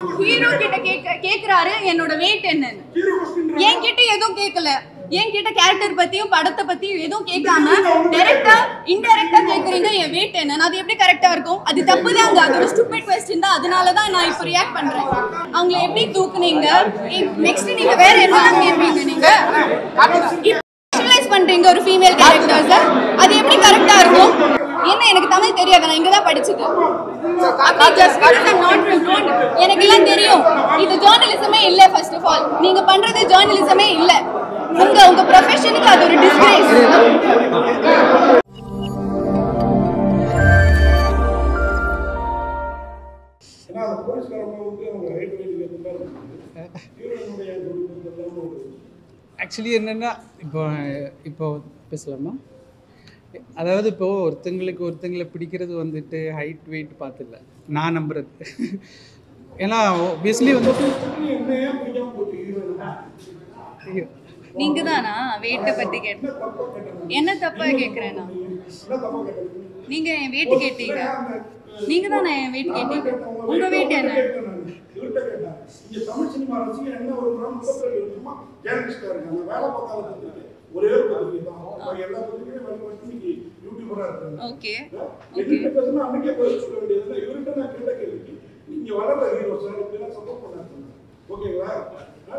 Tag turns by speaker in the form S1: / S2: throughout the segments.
S1: Hero கிட்ட கேக்குறாரு என்னோட வெயிட் என்னன்னு. என்கிட்ட எதுவும் கேட்கல. என்கிட்ட கேரக்டர் பத்தியும் படத்தை பத்தியும் எதுவும் கேட்காம டைரக்டா இன்டைரக்டா கேக்குறீங்க என் வெயிட் என்னன்னு. அது எப்படி கரெக்டா இருக்கும்? அது தப்பு தாங்க. அது ஒரு ஸ்டூபிட் क्वेश्चन தான். அதனால தான் நான் இப்போ ரியாக்ட் பண்றேன். அவங்களை எப்படி தூக்குனீங்க? நெக்ஸ்ட் நீங்க வேற என்னலாம் கேட்பீங்க? நீங்க ஸ்பெஷலைஸ் பண்றீங்க ஒரு ஃபீமேல் கேரக்டர்ஸ். அது எப்படி கரெக்டா இருக்கும்? என்ன எனக்கு தமிழ் தெரியாது. நான் இங்க தான் படிச்சது. எனக்கு எல்லாம் தெரியும். இது ஜர்னலிசமே இல்ல. ஃபர்ஸ்ட் ஆஃப் ஆல் நீங்க பண்றது ஜர்னலிசமே இல்ல. உங்க ப்ரொஃபஷனுக்கு அது ஒரு டிஸ்கிரேஸ்.
S2: ஆக்சுவலி என்னென்னா இப்போ பேசலாமா? அதாவது இப்போது ஒருத்தங்களை பிடிக்கிறது வந்துட்டு ஹைட் வெயிட் பார்த்துல நான் நம்புறது. ஏன்னா ஆப்வியஸ்லி வந்து
S1: நீங்க தானா வெயிட்டை பத்தி கேட்ட? என்ன தப்பா கேட்குறேன்னா நீங்க என் வெயிட் கேட்டீங்க. நீங்க தானே என் வெயிட் கேட்டீங்க. உங்க வெயிட் என்ன? ஓகே
S3: ஓகேங்களா?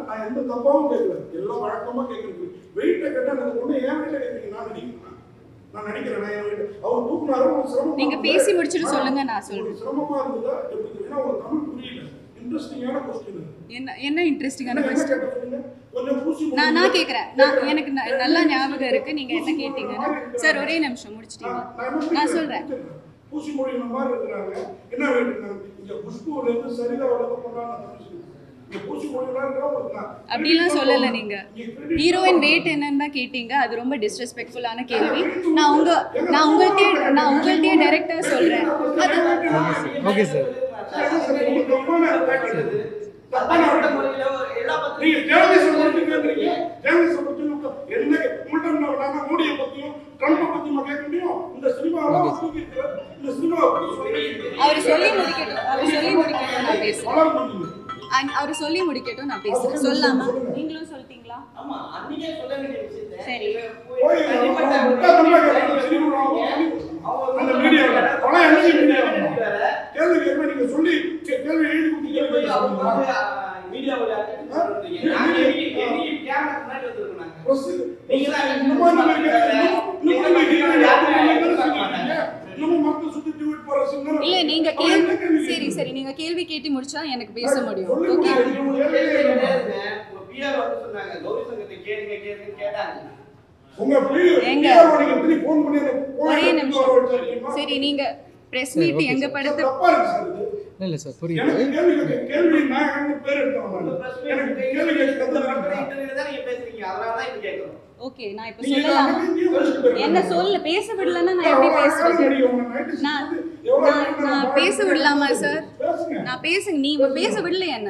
S3: நான் எந்த தப்பாவும் கேட்கல. எல்லாம் வழக்கமா கேட்கறது. வெயிட்டை கேட்டா எனக்கு ஒண்ணு ஏன் வெயிட்டை கேட்கறீங்க? நான் நினைக்கிறேன் அவர் தூக்குனாரு. ஒரு சிரமம்.
S1: நீங்க பேசி முடிச்சிட்டு சொல்லுங்க. நான் சொல்றேன்.
S3: சிரமமா இருந்ததா எப்படி? ஏன்னா ஒரு தமிழ் புரியல. இன்ட்ரெஸ்டிங்கான क्वेश्चन.
S1: என்ன இன்ட்ரெஸ்டிங்கான क्वेश्चन?
S3: கொஞ்சம் பூசி
S1: நான் கேக்குறேன். எனக்கு நல்லா ஞாபகம் இருக்கு நீங்க என்ன கேட்டீங்கன்னா. சார் ஒரே நிமிஷம் முடிச்சிட்டீங்க. நான் சொல்றேன்.
S3: பூசி மொழின மாதிரி இருக்காங்க. என்ன வெயிட்? இங்க புஷ்பூர்ல இருந்து சரிதா வளர்க்க போறாங்க.
S1: அப்படிலாம் சொல்லல. நீங்க ஹீரோயின் வெயிட் என்னன்னு தான் கேட்டீங்க. அது ரொம்ப டிஸ்ரெஸ்பெக்ட்ஃபுல்லான கேள்வி. நான் உங்கள்கிட்டயே டைரக்டா சொல்றேன்.
S2: Okay sir.
S1: அவர் சொல்லி முடிக்கட்டும். நான் பேசுறேன். சொல்லாமா? நீங்களும் சொல்லிட்டீங்களா? சரி. இல்ல நீங்க சரி நீங்க கேள்வி கேட்டு முடிச்சா எனக்கு பேச முடியும். ஓகே. ஒரே நிமிஷம். சரி நீங்க பிரஸ் மீட் எங்க படத்தை
S2: இல்ல சார் புரியுது.
S3: கேள்வி நான் பேர் எடுத்தேன். எனக்கு கேள்வி
S1: ஓகே. நான் இப்ப சொல்லலாம். என்ன சொல்ல பேச விடலன்னா நான் எப்படி பேசுறது? நான் பேச விடலாமா சார்? நான் நீ பேச விடல என்ன?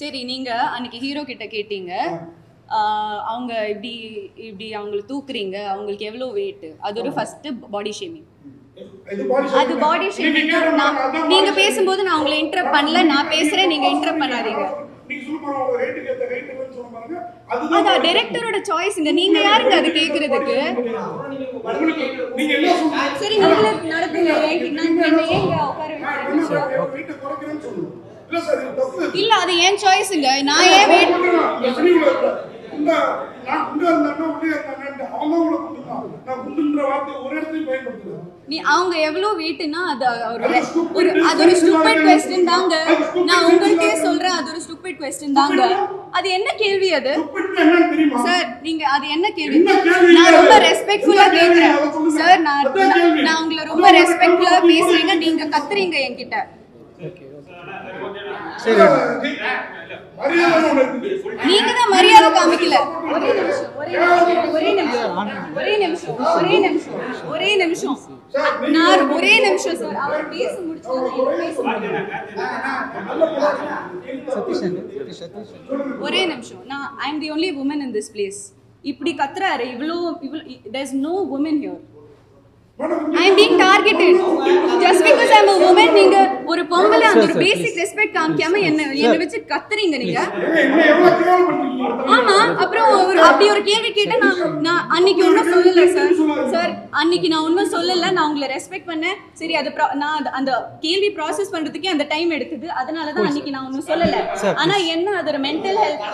S1: சரி நீங்க அன்னைக்கு ஹீரோ கிட்ட கேட்டீங்க. அவங்க இப்படி அவங்களை தூக்குறீங்க. அவங்களுக்கு எவ்வளவு வெயிட்? அது ஒரு ஃபர்ஸ்ட் பாடி ஷேமிங். அது பாடி ஷேமிங். நீங்க பேசும்போது நான் உங்களை இன்டரப்ட் பண்ணல. நான் பேசுறேன். நீங்க இன்டரப்ட் பண்ணாதீங்க. அது டைரக்டரோட சாய்ஸ்ங்க. நீங்க யாருங்க அது கேக்குறதுக்கு? சரி நீங்களே நடத்துங்க. என்ன ஏங்க உட்கார இல்ல அது ஏன் சாய்ஸ்ங்க. நான் ஏன் வெயிட் அவங்க எவ்வளவு வெயிட்னா அது ஒரு ஸ்டூபிட் क्वेश्चन தாங்க. நான் உங்களுக்கே சொல்றேன். அது ஒரு ஸ்டூபிட் क्वेश्चन தாங்க. அது என்ன கேள்வி அது? சார் நீங்க அது என்ன கேள்வி? நான் ரொம்ப ரெஸ்பெக்ட்ஃபுல்லா கேக்குறேன் சார். நான் உங்களை ரொம்ப ரெஸ்பெக்ட்ஃபுல்லா பேசுறீங்க. நீங்க கத்துறீங்க என்கிட்ட. நீங்க தான் மரியாதை காமிக்கல. ஒரே நிமிஷம் சார். அவர் பேச முடிச்சா ஒரே நிமிஷம். நான் I am the only woman in this place. இப்படி கத்துறாரு. இவ்வளோ there is no women here. I am being targeted just because I am a woman. நீங்க ஒரு பொம்பளை அந்த ஒரு பேசிக் ரெஸ்பெக்ட் காமிக்காம என்ன வச்சு கத்துறீங்க நீங்க. ஆமா, அப்புறம் அப்படி ஒரு கேள்வி கேட்டா நான் அன்னைக்கு ஒன்றும் சொல்லல சார். அன்னைக்கு நான் ஒன்றும் சொல்லல. நான் உங்களை ரெஸ்பெக்ட் பண்ணேன். சரி, அது நான் அந்த கேள்வி ப்ராசஸ் பண்றதுக்கே அந்த டைம் எடுத்தது. அதனாலதான் அன்னைக்கு நான் ஒன்றும் சொல்லல. ஆனா என்ன அது ஒரு மென்டல் ஹெல்த்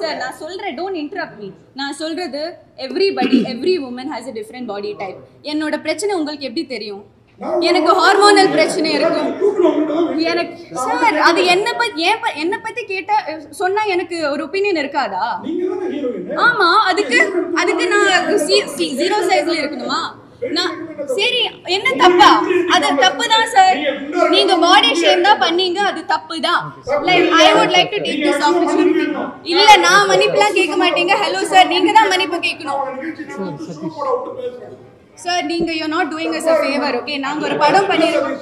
S1: சார் நான் சொல்றேன், டோன்ட் இன்டரப்ட் மீ. நான் சொல்றது every woman has a different body type. என்னோட பிரச்சனை உங்களுக்கு எப்படி தெரியும்? எனக்கு ஹார்மோனல் பிரச்சனை இருக்கும். எனக்கு சார் அது என்ன பத்தி கேட்டா சொன்னா எனக்கு ஒரு ஒப்பீனியன் இருக்காதா? ஆமா, அதுக்கு நான் 0 சைஸ்ல இருக்கணுமா? நான் சரி, என்ன தப்பா? அது தப்பு தான் சார். நீங்க பாடி ஷேம் தான் பண்ணீங்க, அது தப்பு தான். Like I would like to take this opportunity. இல்ல, நான் மன்னிப்புலாம் கேட்க மாட்டீங்க. ஹலோ சார், நீங்க தான் மன்னிப்பு கேட்கணும் சார். நீங்க you are not doing as a favor. Okay, நாங்க ஒரு படம் பண்ணிருக்கோம்.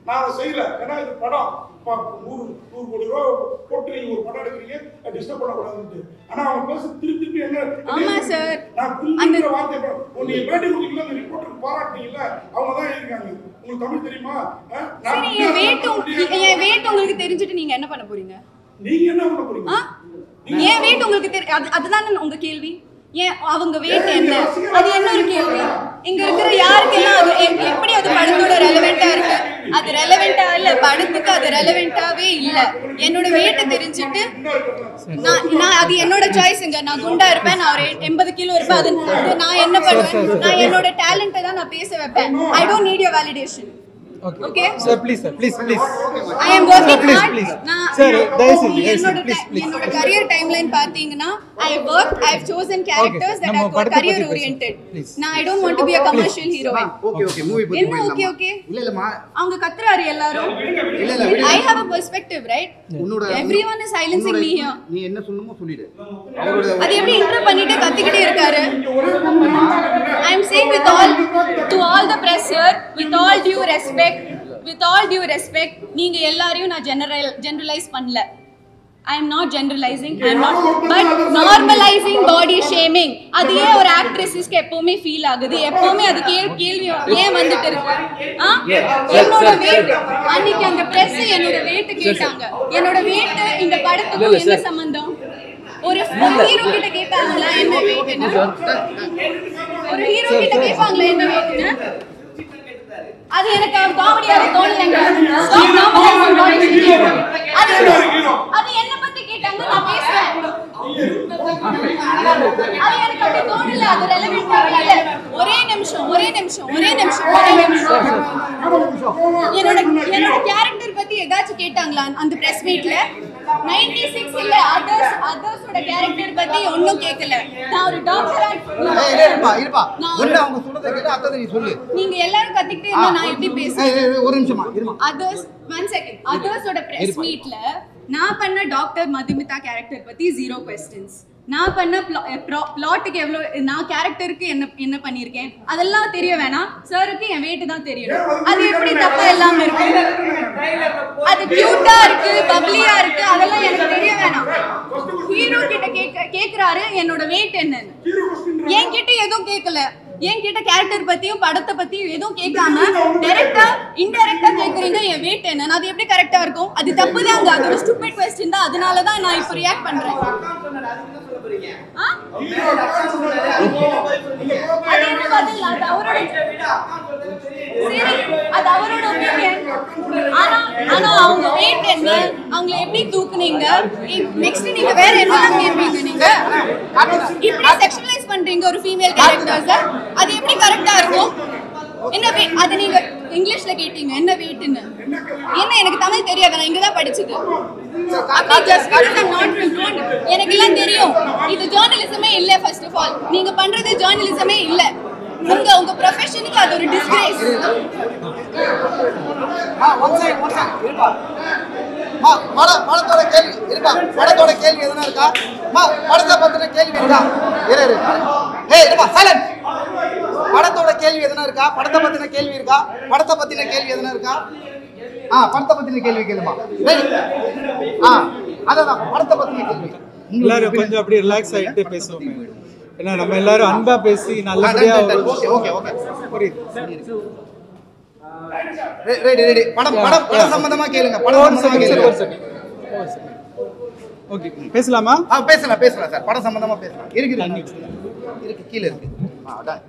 S3: நான் செய்யல, ஏன்னா இது படம் 100 கோடி ரூபாய் போட்டு நீங்க ஒரு படம் எடுக்கிறீங்க, டிஸ்டர்ப் பண்ணக்கூடாதுன்னு. ஆனா அவங்க பேச திருப்பி என்ன?
S1: ஆமா சார்,
S3: அந்த வார்த்தை நீங்க பேட்டி கொடுக்கல, அந்த ரிப்போர்ட்டருக்கு பாராட்டுறீங்கல்ல, அவங்க தான் இருக்காங்க. உங்களுக்கு தமிழ் தெரியுமா?
S1: சரி, என் வெயிட் உங்களுக்கு தெரிஞ்சிட்டு நீங்க என்ன பண்ண போறீங்க?
S3: நீங்க என்ன பண்ண போறீங்க?
S1: என் வெயிட் உங்களுக்கு அதுதான் உங்க கேள்வி. ஏன் அவங்க வெயிட் என்ன? அது என்ன ஒரு கேள்வி? இங்க இருக்கிற யாருக்கெல்லாம் அது எப்படி அது படத்தோட ரெலவெண்டா இருக்கு? அது ரெலவெண்டா இல்ல, படத்துக்கு அது ரெலவெண்டாவே இல்ல. என்னோட வெயிட் தெரிஞ்சுட்டு நான் அது என்னோட சாய்ஸ்ங்க. நான் குண்டா இருப்பேன், நான் ஒரு 80 கிலோ இருப்பேன். அது நான் என்ன பண்ணுவேன்? நான் என்னோட டேலண்ட்டை தான் நான் பேச வைப்பேன். I don't need your validation. Okay
S2: sir, please
S1: I am working hard.
S2: Sir,
S1: என்னோட career timeline பாத்தீங்கன்னா I have chosen characters that are career oriented. Now I don't want to be a commercial heroine.
S4: Okay movie பத்தி
S1: என்ன okay இல்ல அவங்க கத்துறாரு எல்லாரும். I have a perspective, right? Everyone is silencing me here.
S4: நீ என்ன சொல்லணுமோ சொல்லிடு.
S1: அது எப்படி இன்டர் பண்ணிட்டு கத்திக்கிட்டே இருக்காரு? I am saying to all the press here, with all due respect, நீங்க எல்லாரையும் நான் generalize பண்ணல. I am not generalizing, but normalizing body shaming. அது ஏன் ஒரு ஆக்ட்ரஸஸ்க்கு எப்பவுமே ஃபீல் ஆகுது? எப்பவுமே அது கேள்வி ஏன் வந்துட்டு இருக்கு? என்னோட weight அன்னைக்கு அந்த press என்னோட weight கேட்டாங்க. என்னோட weight இந்த படத்துக்கு என்ன சம்பந்தம்? ஒரு ஹீரோ கிட்ட கேட்பாங்களா என்ன வெயிட்னு? ஒரு ஹீரோ கிட்ட கேட்பாங்களா என்ன வெயிட்னு? அது எனக்கு காமெடியாவே தோணலங்க. அது என்ன பத்தி கேட்டாங்க, நான் பேசுறேன். அது எனக்கு அப்படி தோணல, அது ரெலவெண்டாவே இல்ல. ஒரே நிமிஷம் என்னோட கேரக்டர் பத்தி ஏதாச்சும் கேட்டாங்களா அந்த பிரஸ் மீட்ல? 96 இல்ல அதர்ஸோட கேரக்டர் பத்தி ஒண்ணும் கேட்கல. நான் ஒரு டாக்டரா
S4: இருப்பா ஒண்ணு அவங்க சொல்றத கேட்டு அத நீ சொல்லு.
S1: நீங்க எல்லாரும் கத்திக்கிட்டே இருந்தா நான் எப்படி பேசுவேன்?
S4: ஒரு நிமிஷமா இருமா.
S1: Others 1 second. அதர்ஸோட பிரஸ் மீட்ல நான் பண்ண டாக்டர் மதுமிதா கேரக்டர் பத்தி 0 क्वेश्चंस. நான் பண்ண பிளாட்டுக்கு எவ்வளவு, நான் கேரக்டருக்கு என்ன பண்ணிருக்கேன் அதெல்லாம் தெரிய வேணாம். சாருக்கு என் வெயிட் தான் தெரியணும். அது எப்படி தப்பா எல்லாம் இருக்கு? அது கியூட்டா இருக்கு, பப்ளியா இருக்கு, அதெல்லாம் எனக்கு தெரிய வேணாம். ஹீரோ கிட்ட கேக்குறாரு என்னோட வெயிட் என்னன்னு. என்கிட்ட எதுவும் கேட்கல. என்கிட்ட கேரக்டர் பத்தியும் படத்தை பத்தியும் எதுவும் கேட்காம டைரக்டா இன்டைரக்டா கேக்குறீங்க என் வெயிட் என்ன. அது எப்படி கரெக்டா இருக்கும்? அது தப்பு தாங்க. அது ஒரு ஸ்டூபிட் क्वेश्चन தான். அதனால தான் நான் இப்போ ரியாக்ட் பண்றேன். அது அவரோட ஒப்பீனியன். ஆனா அவங்க வெயிட் என்ன, அவங்கள எப்படி தூக்குனீங்க, நெக்ஸ்ட் நீங்க வேற என்னலாம் கேட்பீங்க? நீங்க இப்படி செக்ஷுவலைஸ் பண்றீங்க ஒரு ஃபீமேல் கேரக்டர்ஸ். அது எப்படி கரெக்டா இருக்கும்? என்ன அது நீங்க இங்கிலீஷ்ல கேட்டீங்க என்ன வெயிட்னு. என்ன எனக்கு தமிழ் தெரியாது, நான் இங்க தான் படிச்சது. அப்படி just because I not from எனக்கு எல்லாம் தெரியும். இது ஜர்னலிசமே இல்ல. ஃபர்ஸ்ட் ஆஃப் ஆல் நீங்க பண்றது ஜர்னலிசமே இல்ல. உங்க ப்ரொஃபஷனுக்கு அது ஒரு டிஸ்கிரேஸ்.
S4: ஒன் செகண்ட் இருப்பா. படத்தோட கேள்வி இருக்கா? படத்தோட கேள்வி எதுனா இருக்கா? படத்தை பத்தின கேள்வி இருக்கா? இருப்பா சைலண்ட். படத்தோட கேள்வி எதுனா இருக்கா? படத்தை பத்தின கேள்வி இருக்கா? படத்தை பத்தின கேள்வி எதுனா இருக்கா? படத்தை பத்தின கேள்வி கேளுமா. அதான் படத்தை பத்தின கேள்வி.
S2: எல்லாரும் கொஞ்சம் அப்படியே ரிலாக்ஸ் ஆயிட்டு பேசுவோம். ஏன்னா நம்ம எல்லாரும் அன்பா பேசி நல்லபடியாக
S4: ஓகே ஓகே ஓகே
S2: புரியுது.
S4: ரெடி படம் சம்பந்தமா கேளுங்க. படம் சம்பந்தமா கேளுங்க.
S2: ஓகே பேசலாமா?
S4: பேசலாம் சார். படம் சம்பந்தமா பேசலாம். இருக்கு கீழ இருக்கு. அதான்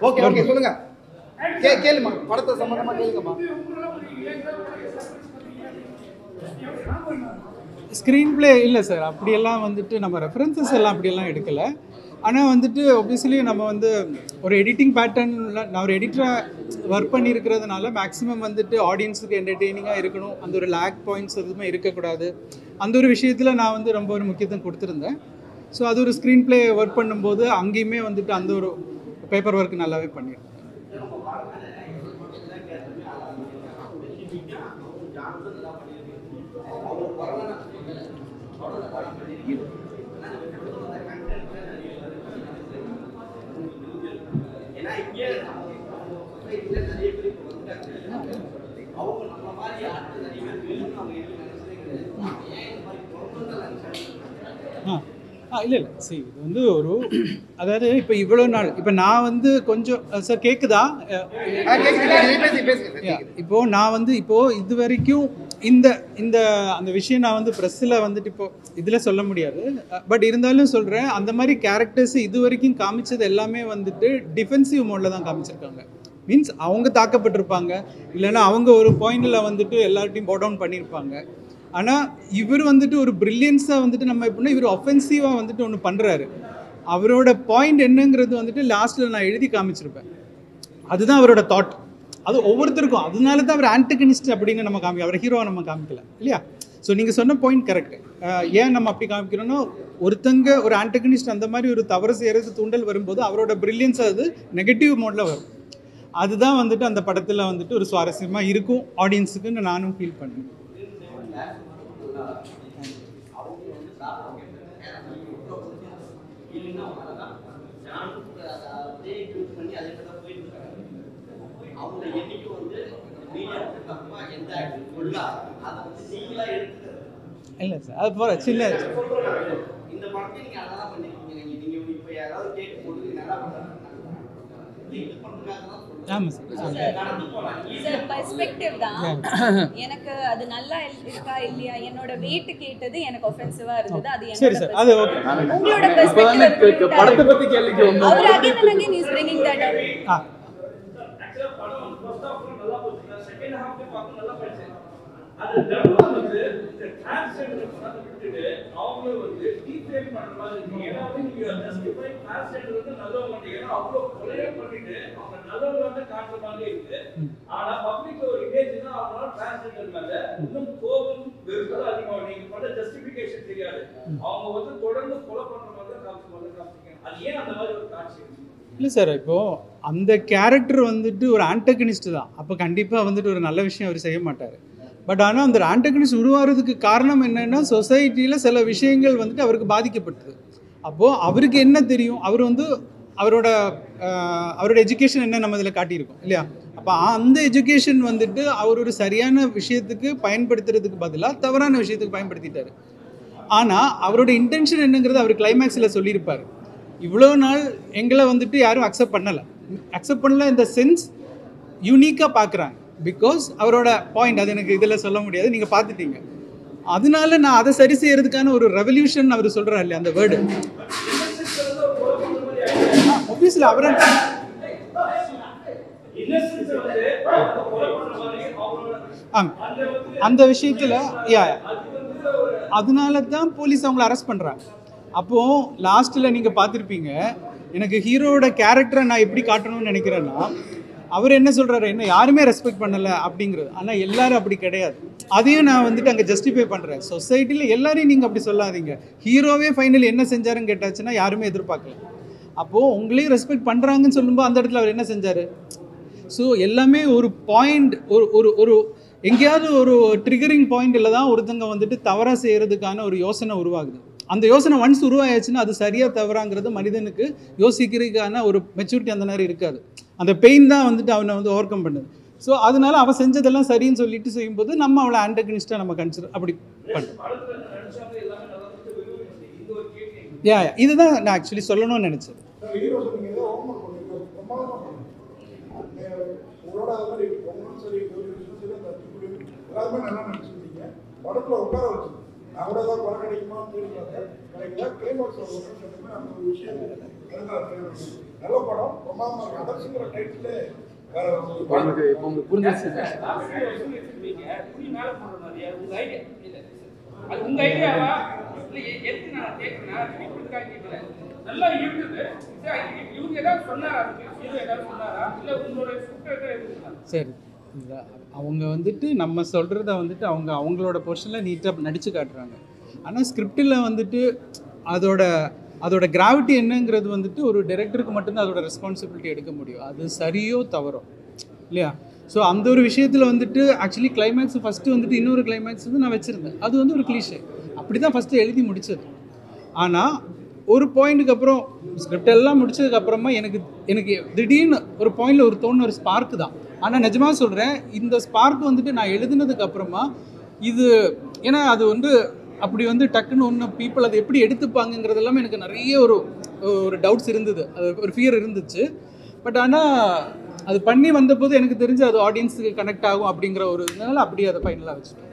S4: ஓகே ஓகே சொல்லுங்க. கேளுமா, படத்தை சம்பந்தமா கேளுங்கம்மா.
S2: ஸ்க்ரீன் பிளே இல்லை சார், அப்படியெல்லாம் வந்துட்டு நம்ம ரெஃபரன்சஸ் எல்லாம் அப்படியெல்லாம் எடுக்கலை. ஆனால் வந்துட்டு ஒப்வியஸ்லி நம்ம வந்து ஒரு எடிட்டிங் பேட்டர்னில் நான் ஒரு எடிட்டராக ஒர்க் பண்ணியிருக்கிறதுனால மேக்ஸிமம் வந்துட்டு ஆடியன்ஸுக்கு என்டர்டெய்னிங்காக இருக்கணும், அந்த ஒரு லேக் பாயிண்ட்ஸ் எதுவுமே இருக்கக்கூடாது, அந்த ஒரு விஷயத்தில் நான் வந்து ரொம்ப ஒரு முக்கியத்துவம் கொடுத்துருந்தேன். ஸோ அது ஒரு ஸ்க்ரீன் பிளே ஒர்க் பண்ணும்போது அங்கேயுமே வந்துட்டு அந்த ஒரு பேப்பர் ஒர்க் நல்லாவே பண்ணியிருந்தேன். இல்லை சரி, இது வந்து ஒரு அதாவது இப்போ இவ்வளோ நாள் இப்போ நான் வந்து கொஞ்சம் சார் கேட்குதா? இப்போது நான் வந்து இப்போது இது வரைக்கும் இந்த இந்த அந்த விஷயம் நான் வந்து ப்ரெஸ்ஸில் வந்துட்டு இப்போது இதில் சொல்ல முடியாது, பட் இருந்தாலும் சொல்கிறேன், அந்த மாதிரி கேரக்டர்ஸ் இது வரைக்கும் காமிச்சது எல்லாமே வந்துட்டு டிஃபென்சிவ் மோடில் தான் காமிச்சிருக்காங்க. மீன்ஸ் அவங்க தாக்கப்பட்டிருப்பாங்க, இல்லைன்னா அவங்க ஒரு பாயிண்டில் வந்துட்டு எல்லார்ட்டையும் போட் டவுன் பண்ணியிருப்பாங்க. ஆனால் இவர் வந்துட்டு ஒரு ப்ரில்லியன்ஸாக வந்துட்டு நம்ம எப்படின்னா இவர் ஒஃபென்சிவாக வந்துட்டு ஒன்று பண்ணுறாரு. அவரோட பாயிண்ட் என்னங்கிறது வந்துட்டு லாஸ்ட்டில் நான் எழுதி காமிச்சிருப்பேன். அதுதான் அவரோட தாட். அது ஒவ்வொருத்தருக்கும், அதனால தான் அவர் ஆன்டகனிஸ்ட் அப்படின்னு நம்ம அவர் ஹீரோவை நம்ம காமிக்கல இல்லையா? ஸோ நீங்கள் சொன்ன பாயிண்ட் கரெக்டு. ஏன் நம்ம அப்படி காமிக்கிறோன்னா, ஒருத்தங்க ஒரு ஆன்டகனிஸ்ட் அந்த மாதிரி ஒரு தவறு செய்கிறது தூண்டல் வரும்போது அவரோட ப்ரில்லியன்ஸ் அது நெகட்டிவ் மோடில் வரும். அதுதான் வந்துட்டு அந்த படத்தில் வந்துட்டு ஒரு சுவாரஸ்யமாக இருக்கும் ஆடியன்ஸுக்குன்னு நானும் ஃபீல் பண்ணேன். இல்லை சார், அது போகிற சின்ன ஆமாம்
S1: சார் பெர்ஸ்பெக்டிவ் தான். எனக்கு அது நல்லா இருக்கா இல்லையா, என்னோட வெயிட் கேட்டது எனக்கு ஆஃபென்சிவா இருந்தது. அது
S2: சரி சார், அது ஓகே.
S1: உங்களோட பெர்ஸ்பெக்டிவ்
S5: படத்தை பத்தி கேள்விக்கு வந்து
S1: அவர் again and again is bringing that up.
S6: ஆக்சுவலா படம் ஃபர்ஸ்ட் ஹாஃப் நல்லா போச்சு, செகண்ட் ஹாஃப் பார்க்க நல்லா போச்சு. அது டபுளா வந்து இந்த டிரான்ஸ்ஜெண்டர் படத்தை விட்டுட்டு அவங்க வந்து டீஃபேம் பண்ற மாதிரி இருக்கு. ஏன்னா நீங்க ஜஸ்டிஃபை டிரான்ஸ்ஜெண்டர் வந்து நல்லவங்க ஏன்னா அவ்வளோ கொலையை பண்ணிட்டு அவங்க நல்லவங்க வந்து காட்டுற மாதிரி இருக்கு. ஆனா பப்ளிக்ல ஒரு இமேஜ்னா அவங்களால டிரான்ஸ்ஜெண்டர் மேல இன்னும் கோபம் வெறுப்பு அதிகமாக நீங்க பண்ண ஜஸ்டிஃபிகேஷன் தெரியாது. அவங்க வந்து தொடர்ந்து கொலை பண்ற மாதிரி தான் காமிச்சிருக்காங்க. அது ஏன் அந்த மாதிரி ஒரு காட்சி?
S2: இல்லை சார், இப்போது அந்த கேரக்டர் வந்துட்டு ஒரு ஆன்டகனிஸ்ட் தான், அப்போ கண்டிப்பாக வந்துட்டு ஒரு நல்ல விஷயம் அவர் செய்ய மாட்டார். பட் ஆனால் அந்த ஆன்டகனிஸ்ட் உருவாகிறதுக்கு காரணம் என்னென்னா, சொசைட்டியில் சில விஷயங்கள் வந்துட்டு அவருக்கு பாதிக்கப்பட்டது. அப்போது அவருக்கு என்ன தெரியும், அவர் வந்து அவரோட எஜுகேஷன் என்ன நம்ம இதில் காட்டியிருக்கோம் இல்லையா? அப்போ அந்த எஜுகேஷன் வந்துட்டு அவர் ஒரு சரியான விஷயத்துக்கு பயன்படுத்துறதுக்கு பதிலாக தவறான விஷயத்துக்கு பயன்படுத்திட்டார். ஆனால் அவரோட இன்டென்ஷன் என்னங்கிறது அவர் கிளைமேக்ஸில் சொல்லியிருப்பார். இவ்வளோ நாள் எங்களை வந்துட்டு யாரும் அக்செப்ட் பண்ணல இந்த சென்ஸ் யூனிக்காக பார்க்குறாங்க. பிகாஸ் அவரோட பாயிண்ட் அது எனக்கு இதில் சொல்ல முடியாது, நீங்கள் பார்த்துட்டீங்க. அதனால நான் அதை சரி செய்யறதுக்கான ஒரு ரெவல்யூஷன் அவர் சொல்கிறார் இல்லையா, அந்த வேர்டு. ஆப்வியஸ்லி அவரை அந்த விஷயத்தில் அதனால தான் போலீஸ் அவங்கள அரெஸ்ட் பண்ணுறாங்க. அப்போது லாஸ்ட்டில் நீங்கள் பார்த்துருப்பீங்க, எனக்கு ஹீரோட கேரக்டரை நான் எப்படி காட்டணும்னு நினைக்கிறேன்னா, அவர் என்ன சொல்கிறாரு, என்ன யாருமே ரெஸ்பெக்ட் பண்ணலை அப்படிங்கிறது. ஆனால் எல்லோரும் அப்படி கிடையாது. அதையும் நான் வந்துட்டு அங்கே ஜஸ்டிஃபை பண்ணுறேன். சொசைட்டியில் எல்லாரையும் நீங்கள் அப்படி சொல்லாதீங்க. ஹீரோவே ஃபைனல் என்ன செஞ்சாருன்னு கேட்டாச்சுன்னா யாருமே எதிர்பார்க்கல. அப்போது உங்களையும் ரெஸ்பெக்ட் பண்ணுறாங்கன்னு சொல்லும்போது அந்த இடத்துல அவர் என்ன செஞ்சார்? ஸோ எல்லாமே ஒரு பாயிண்ட், ஒரு எங்கேயாவது ஒரு ட்ரிகரிங் பாயிண்டில் தான் ஒருத்தங்க வந்துட்டு தவறாக செய்கிறதுக்கான ஒரு யோசனை உருவாகுது. அந்த யோசனை ஒன்ஸ் உருவாயாச்சுன்னா அது சரியாக தவறாங்கிறது மனிதனுக்கு யோசிக்கிறதுக்கான ஒரு மெச்சூரிட்டி அந்த நேரம் இருக்காது. அந்த பெயின் தான் வந்துட்டு அவனை வந்து ஓவர் கம் பண்ணுது. ஸோ அதனால அவன் செஞ்சதெல்லாம் சரின்னு சொல்லிட்டு செய்யும்போது நம்ம அவளை ஆன்டகனிஸ்டாக நம்ம கன்சிடர் அப்படி பண்ணுறோம். இதுதான் நான் ஆக்சுவலி சொல்லணும்னு நினச்சேன்.
S3: ஹீரோ சொன்னீங்க ஏதோ ஹோம்ஒர்க் பண்ணுங்க பிரமாதமாக பண்ணுங்க. உங்களோட அது மாதிரி பொங்கலும் சரி ஒரு விஷயம் சரி அந்த எல்லாருமே நல்லா நடிச்சிருந்தீங்க. படத்தில் உட்கார வச்சு நான் கூட ஏதாவது படம் கிடைக்குமா தேடி பார்த்தேன். கிடைக்கல. கிளைமாக்ஸ் ஒரு சொன்னீங்க அந்த ஒரு விஷயம் நல்ல படம் பிரமாதமாக இருக்கு. அதர்ஸுங்கிற டைட்டிலே வேற
S5: உங்களுக்கு புரிஞ்சிருச்சு.
S6: அது உங்க ஐடியாவா எதுக்கு நான் கேட்கிறேன் நல்லா இருக்குது. இவங்க ஏதாவது சொன்னாரா? ஏதாவது சொன்னாரா? இல்லை உங்களோட
S2: சரி, அவங்க வந்துட்டு நம்ம சொல்கிறத வந்துட்டு அவங்களோட போர்ஷனில் நீட்டாக நடித்து காட்டுறாங்க. ஆனால் ஸ்கிரிப்டில் வந்துட்டு அதோட கிராவிட்டி என்னங்கிறது வந்துட்டு ஒரு டைரக்டருக்கு மட்டும்தான் அதோட ரெஸ்பான்சிபிலிட்டி எடுக்க முடியும். அது சரியோ தவறோ இல்லையா? ஸோ அந்த ஒரு விஷயத்தில் வந்துட்டு ஆக்சுவலி கிளைமேக்ஸ் ஃபஸ்ட்டு வந்துட்டு இன்னொரு கிளைமேக்ஸ் வந்து நான் வச்சுருந்தேன். அது வந்து ஒரு கிளீஷே, அப்படி தான் ஃபஸ்ட்டு எழுதி முடித்தது. ஆனால் ஒரு பாயிண்ட்டுக்கு அப்புறம் ஸ்கிரிப்ட் எல்லாம் முடிச்சதுக்கப்புறமா எனக்கு திடீர்னு ஒரு பாயிண்டில் ஒரு தோணுன ஒரு ஸ்பார்க்கு தான். ஆனால் நிஜமாக சொல்கிறேன், இந்த ஸ்பார்க் வந்துட்டு நான் எழுதுனதுக்கப்புறமா இது ஏன்னா அது வந்து அப்படி வந்து டக்குன்னு ஒன்று பீப்புள் அதை எப்படி எடுத்துப்பாங்கங்கிறது எல்லாமே எனக்கு நிறைய ஒரு டவுட்ஸ் இருந்தது, அது ஒரு ஃபியர் இருந்துச்சு. பட் ஆனால் அது பண்ணி வந்தபோது எனக்கு தெரிஞ்சு அது ஆடியன்ஸுக்கு கனெக்ட் ஆகும் அப்படிங்கிற ஒரு இதனால அப்படியே அதை ஃபைனலாக வச்சுட்டேன்.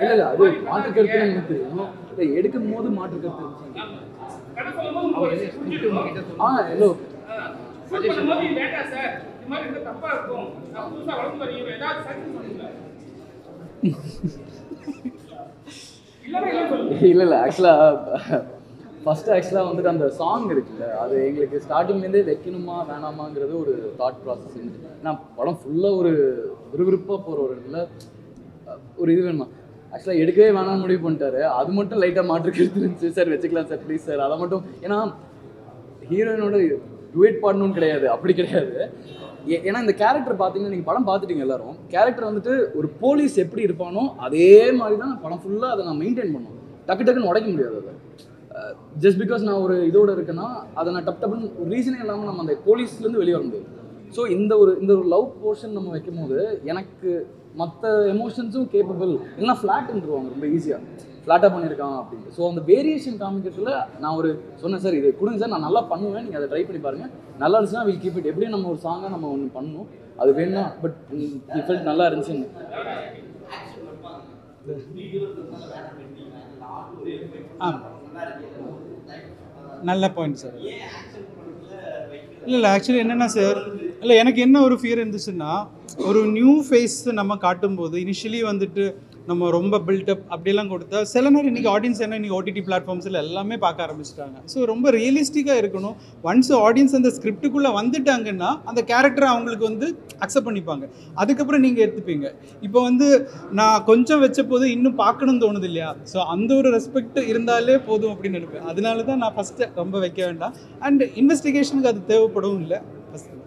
S5: இல்ல அது மாற்று கருத்து எனக்கு தெரியும். இதை எடுக்கும் போது மாற்று கருத்து ஹலோ இல்ல ஆக்சுவலாக வந்துட்டு அந்த சாங் இருக்குல்ல, அது எங்களுக்கு ஸ்டார்டிங்லேருந்தே வைக்கணுமா வேணாமாங்கிறது ஒரு தாட் ப்ராசஸ் இருந்துச்சு. ஏன்னா படம் ஃபுல்லாக ஒரு விறுவிறுப்பாக போகிற ஒரு இடத்துல ஒரு இது வேணுமா ஆக்சுவலாக எடுக்கவே வேணாம்னு முடிவு பண்ணிட்டாரு. அது மட்டும் லைட்டாக மாற்றுக்கிறது இருந்துச்சு. சார் வச்சுக்கலாம் சார் ப்ளீஸ் சார், அதை மட்டும் ஏன்னா ஹீரோயினோட டுவேட் பாடணும்னு கிடையாது, அப்படி கிடையாது. ஏன்னா இந்த கேரக்டர் பார்த்தீங்கன்னா நீங்கள் படம் பார்த்துட்டீங்க எல்லாரும், கேரக்டர் வந்துட்டு ஒரு போலீஸ் எப்படி இருப்பானோ அதே மாதிரி தான் படம் ஃபுல்லாக அதை நான் மெயின்டைன் பண்ணுவோம். டக்குன்னு உடைக்க முடியாது. அதை ஜஸ்ட் பிகாஸ் நான் ஒரு இதோட இருக்கேன்னா அதை நான் டப்புன்னு ஒரு ரீசனே இல்லாமல் நம்ம அந்த போலீஸ்லேருந்து வெளியே வர முடியாது. ஸோ இந்த ஒரு லவ் போர்ஷன் நம்ம வைக்கும் போது எனக்கு மற்ற எமோஷன்ஸும் கேப்பபிள் இல்லைனா ஃப்ளாட்ன்றுவாங்க ரொம்ப ஈஸியாக ஃப்ளாட்டாக பண்ணியிருக்கான் அப்படின்ட்டு. ஸோ அந்த வேரியேஷன் காமிக்கிறதுல நான் ஒரு சொன்னேன் சார் இது கொடுங்க சார், நான் நல்லா பண்ணுவேன், நீங்கள் அதை ட்ரை பண்ணி பாருங்கள், நல்லா இருந்துச்சுன்னா வில் கீப் இட். எப்படியும் நம்ம ஒரு சாங்காக நம்ம ஒன்று பண்ணணும், அது வேணும்னா பட் ஃபெல்ட் நல்லா இருந்துச்சுன்னு.
S2: நல்ல பாயிண்ட் சார். இல்லை ஆக்சுவலி என்னென்னா சார், இல்லை எனக்கு என்ன ஒரு ஃபியர் இருந்துச்சுன்னா, ஒரு நியூ ஃபேஸ் நம்ம காட்டும்போது இனிஷியலி வந்துட்டு நம்ம ரொம்ப பில்டப் அப்படியெல்லாம் கொடுத்தா சில நேரம் இன்றைக்கி ஆடியன்ஸ் என்ன இன்றைக்கி ஓடிடி பிளாட்ஃபார்ம்ஸில் எல்லாமே பார்க்க ஆரம்பிச்சிட்டாங்க. ஸோ ரொம்ப ரியலிஸ்டிக்காக இருக்கணும். ஒன்ஸ் ஆடியன்ஸ் அந்த ஸ்கிரிப்டுக்குள்ளே வந்துட்டாங்கன்னா அந்த கேரக்டரை அவங்களுக்கு வந்து அக்செப்ட் பண்ணிப்பாங்க, அதுக்கப்புறம் நீங்கள் எடுத்துப்பீங்க. இப்போ வந்து நான் கொஞ்சம் வச்ச போது இன்னும் பார்க்கணும்னு தோணுது இல்லையா? ஸோ அந்த ஒரு ரெஸ்பெக்ட் இருந்தாலே போதும் அப்படின்னு நினைப்பேன். அதனால தான் நான் ஃபஸ்ட்டு ரொம்ப வைக்க வேண்டாம். அண்ட் இன்வெஸ்டிகேஷனுக்கு அது தேவைப்படவும் இல்லை ஃபஸ்ட்டு.